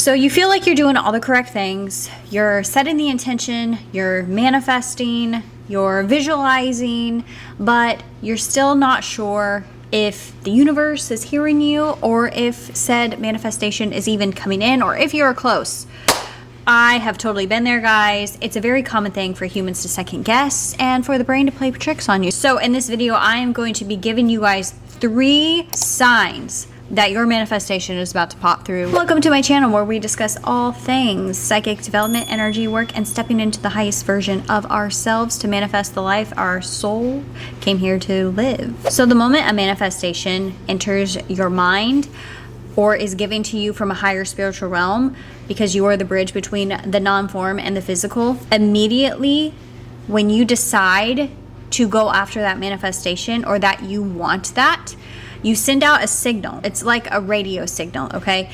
So you feel like you're doing all the correct things. You're setting the intention, you're manifesting, you're visualizing, but you're still not sure if the universe is hearing you or if said manifestation is even coming in or if you're close. I have totally been there, guys. It's a very common thing for humans to second guess and for the brain to play tricks on you. So in this video, I am going to be giving you guys 3 signs that your manifestation is about to pop through. Welcome to my channel where we discuss all things psychic development, energy work, and stepping into the highest version of ourselves to manifest the life our soul came here to live. So the moment a manifestation enters your mind or is given to you from a higher spiritual realm, because you are the bridge between the non-form and the physical, immediately when you decide to go after that manifestation or that you want that, you send out a signal. It's like a radio signal, okay?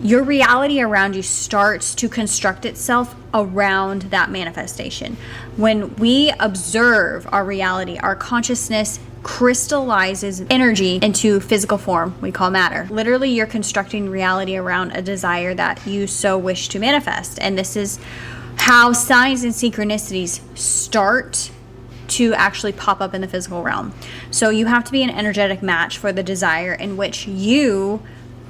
Your reality around you starts to construct itself around that manifestation. When we observe our reality, our consciousness crystallizes energy into physical form we call matter. Literally, you're constructing reality around a desire that you so wish to manifest. And this is how signs and synchronicities start to actually pop up in the physical realm. So you have to be an energetic match for the desire in which you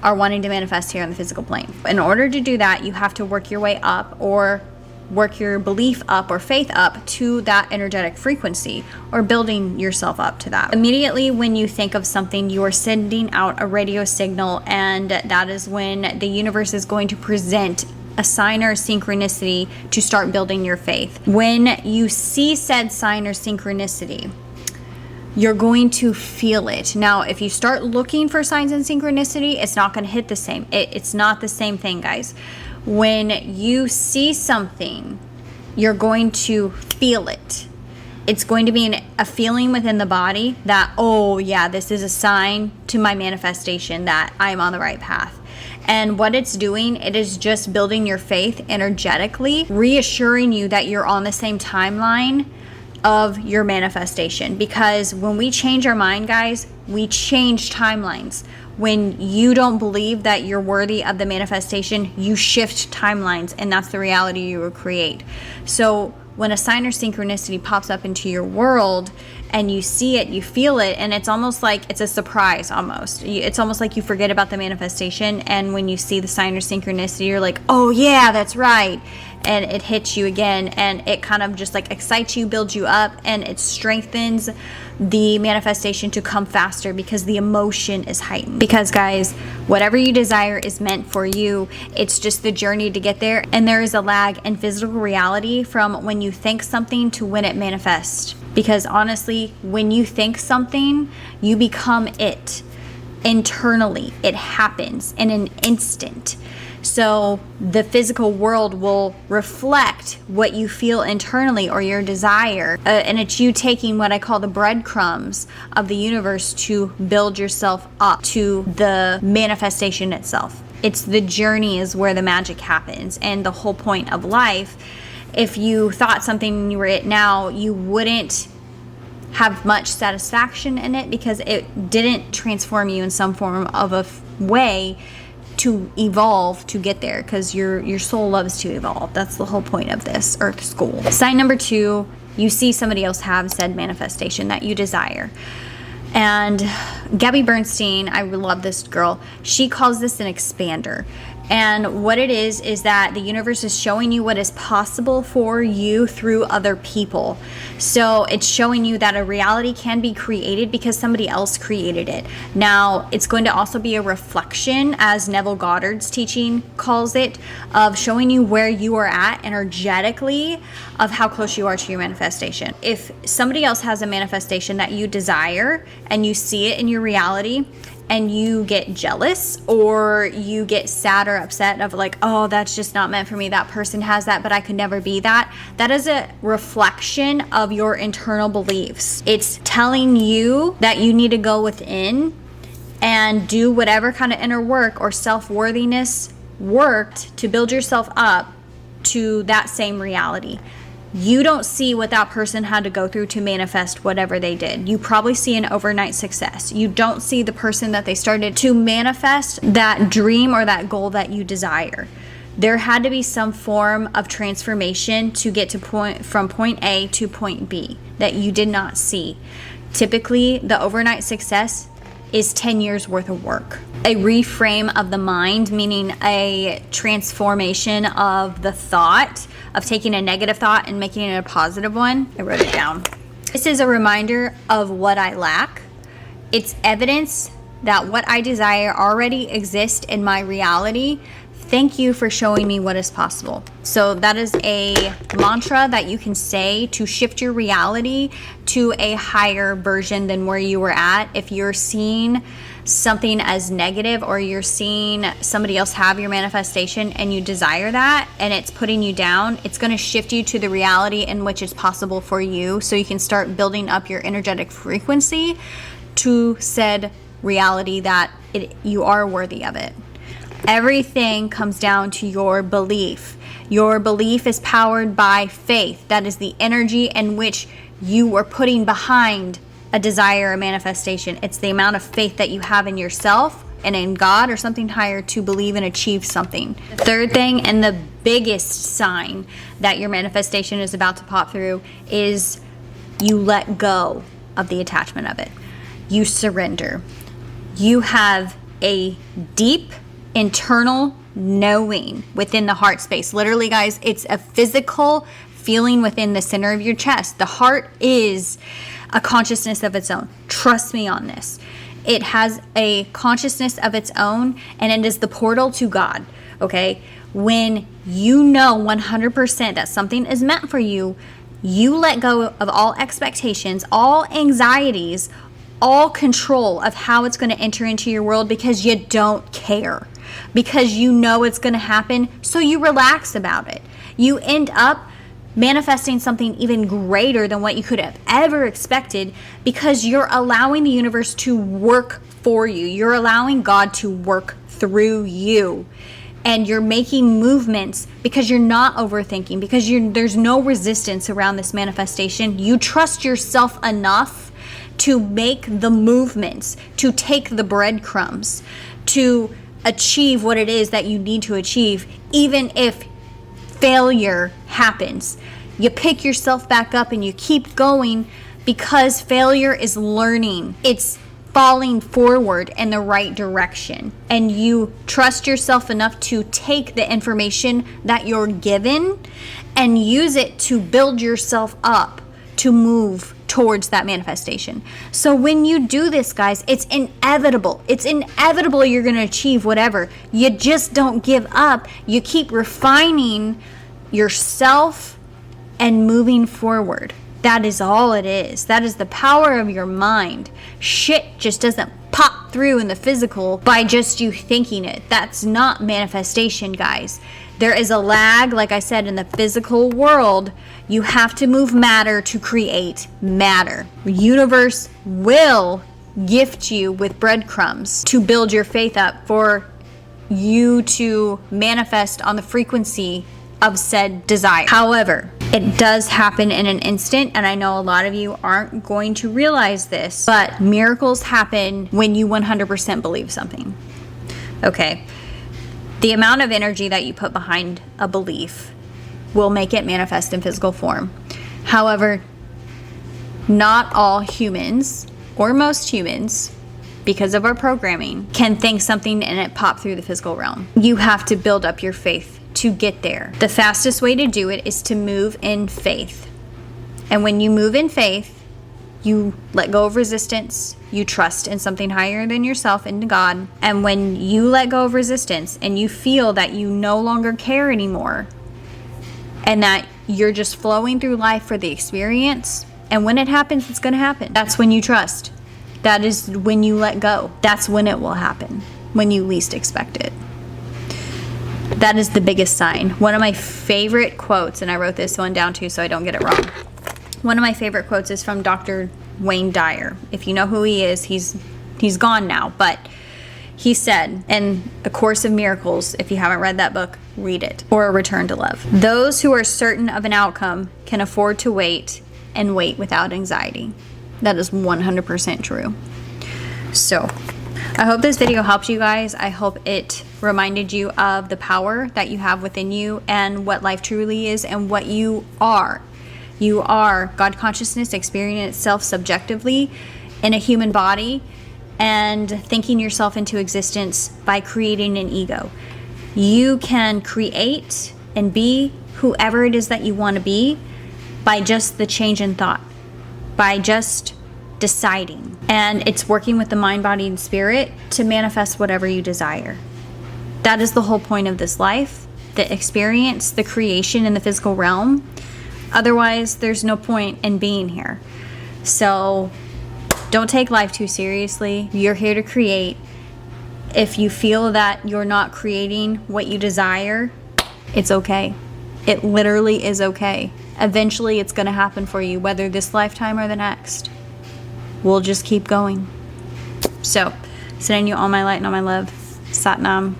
are wanting to manifest here on the physical plane. In order to do that, you have to work your way up or work your belief up or faith up to that energetic frequency, or building yourself up to that. Immediately when you think of something, you are sending out a radio signal, and that is when the universe is going to present a sign or a synchronicity to start building your faith. When you see said sign or synchronicity, you're going to feel it. Now, if you start looking for signs and synchronicity, it's not going to hit the same. It's not the same thing, guys. When you see something, you're going to feel it. It's going to be a feeling within the body that, oh yeah, this is a sign to my manifestation that I'm on the right path. And what it's doing, it is just building your faith energetically, reassuring you that you're on the same timeline of your manifestation. Because when we change our mind, guys, we change timelines. When you don't believe that you're worthy of the manifestation, you shift timelines, and that's the reality you will create. So when a sign or synchronicity pops up into your world and you see it, you feel it, and it's almost like it's a surprise almost. It's almost like you forget about the manifestation, and when you see the sign or synchronicity, you're like, oh yeah, that's right. And it hits you again, and it kind of just like excites you, builds you up, and it strengthens the manifestation to come faster because the emotion is heightened. Because guys, whatever you desire is meant for you. It's just the journey to get there, and there is a lag in physical reality from when you think something to when it manifests. Because honestly, when you think something, you become it internally. It happens in an instant. So the physical world will reflect what you feel internally or your desire. And it's you taking what I call the breadcrumbs of the universe to build yourself up to the manifestation itself. It's the journey is where the magic happens. And the whole point of life, if you thought something and you were it now, you wouldn't have much satisfaction in it because it didn't transform you in some form of a way to evolve to get there, because your soul loves to evolve. That's the whole point of this Earth School. Sign number 2, you see somebody else have said manifestation that you desire. And Gabby Bernstein, I love this girl, she calls this an expander. And what it is that the universe is showing you what is possible for you through other people. So it's showing you that a reality can be created because somebody else created it. Now, it's going to also be a reflection, as Neville Goddard's teaching calls it, of showing you where you are at energetically, of how close you are to your manifestation. If somebody else has a manifestation that you desire and you see it in your reality, and you get jealous or you get sad or upset of like, oh, that's just not meant for me, that person has that but I could never be that, that is a reflection of your internal beliefs. It's telling you that you need to go within and do whatever kind of inner work or self-worthiness worked to build yourself up to that same reality. You don't see what that person had to go through to manifest whatever they did. You probably see an overnight success. You don't see the person that they started to manifest that dream or that goal that you desire. There had to be some form of transformation to get to from point A to point B that you did not see. Typically, the overnight success is 10 years worth of work. A reframe of the mind, meaning a transformation of the thought, of taking a negative thought and making it a positive one. I wrote it down. This is a reminder of what I lack. It's evidence that what I desire already exists in my reality. Thank you for showing me what is possible. So that is a mantra that you can say to shift your reality to a higher version than where you were at. If you're seeing something as negative, or you're seeing somebody else have your manifestation and you desire that and it's putting you down, it's going to shift you to the reality in which it's possible for you, so you can start building up your energetic frequency to said reality that you are worthy of it. Everything comes down to your belief. Your belief is powered by faith. That is the energy in which you are putting behind a desire, a manifestation. It's the amount of faith that you have in yourself and in God or something higher to believe and achieve something. The third thing, and the biggest sign that your manifestation is about to pop through, is you let go of the attachment of it. You surrender. You have a deep internal knowing within the heart space. Literally, guys, it's a physical feeling within the center of your chest. The heart is a consciousness of its own. Trust me on this. It has a consciousness of its own, and it is the portal to God. Okay? When you know 100% that something is meant for you, you let go of all expectations, all anxieties, all control of how it's going to enter into your world, because you don't care. Because you know it's going to happen, so you relax about it. You end up manifesting something even greater than what you could have ever expected, because you're allowing the universe to work for you. You're allowing God to work through you. And you're making movements because you're not overthinking, because there's no resistance around this manifestation. You trust yourself enough to make the movements, to take the breadcrumbs, to achieve what it is that you need to achieve, even if failure happens. You pick yourself back up and you keep going, because failure is learning. It's falling forward in the right direction. And you trust yourself enough to take the information that you're given and use it to build yourself up to move towards that manifestation. So when you do this, guys, it's inevitable. It's inevitable you're going to achieve whatever. You just don't give up. You keep refining yourself and moving forward. That is all it is. That is the power of your mind. Shit just doesn't pop through in the physical by just you thinking it. That's not manifestation, guys. There is a lag, like I said, in the physical world. You have to move matter to create matter. The universe will gift you with breadcrumbs to build your faith up for you to manifest on the frequency of said desire. However, it does happen in an instant, and I know a lot of you aren't going to realize this, but miracles happen when you 100% believe something. Okay. The amount of energy that you put behind a belief will make it manifest in physical form. However, not all humans, or most humans, because of our programming, can think something and it pop through the physical realm. You have to build up your faith to get there. The fastest way to do it is to move in faith. And when you move in faith, you let go of resistance, you trust in something higher than yourself, into God. And when you let go of resistance and you feel that you no longer care anymore and that you're just flowing through life for the experience, and when it happens, it's going to happen. That's when you trust. That is when you let go. That's when it will happen, when you least expect it. That is the biggest sign. One of my favorite quotes, and I wrote this one down too so I don't get it wrong. One of my favorite quotes is from Dr. Wayne Dyer. If you know who he is, he's gone now, but He said in A Course of Miracles, if you haven't read that book, read it, or A Return to Love. Those who are certain of an outcome can afford to wait and wait without anxiety. That is 100% true. So, I hope this video helped you guys. I hope it reminded you of the power that you have within you and what life truly is and what you are. You are God consciousness experiencing itself subjectively in a human body and thinking yourself into existence by creating an ego. You can create and be whoever it is that you want to be by just the change in thought, by just deciding. And it's working with the mind, body, and spirit to manifest whatever you desire. That is the whole point of this life, the experience, the creation in the physical realm. Otherwise, there's no point in being here. So don't take life too seriously. You're here to create. If you feel that you're not creating what you desire, it's okay. It literally is okay. Eventually, it's going to happen for you, whether this lifetime or the next. We'll just keep going. So, sending you all my light and all my love. Sat Nam.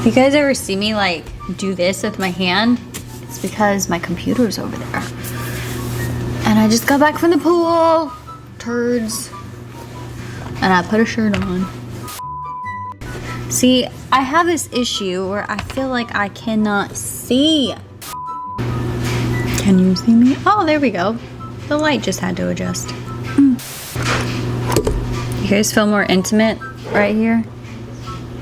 If you guys ever see me like do this with my hand, it's because my computer's over there. And I just got back from the pool. Turds. And I put a shirt on. See, I have this issue where I feel like I cannot see. Can you see me? Oh, there we go. The light just had to adjust. You guys feel more intimate right here?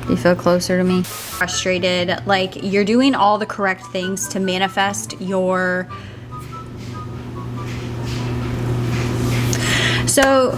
You feel closer to me? Frustrated, like you're doing all the correct things to manifest your... So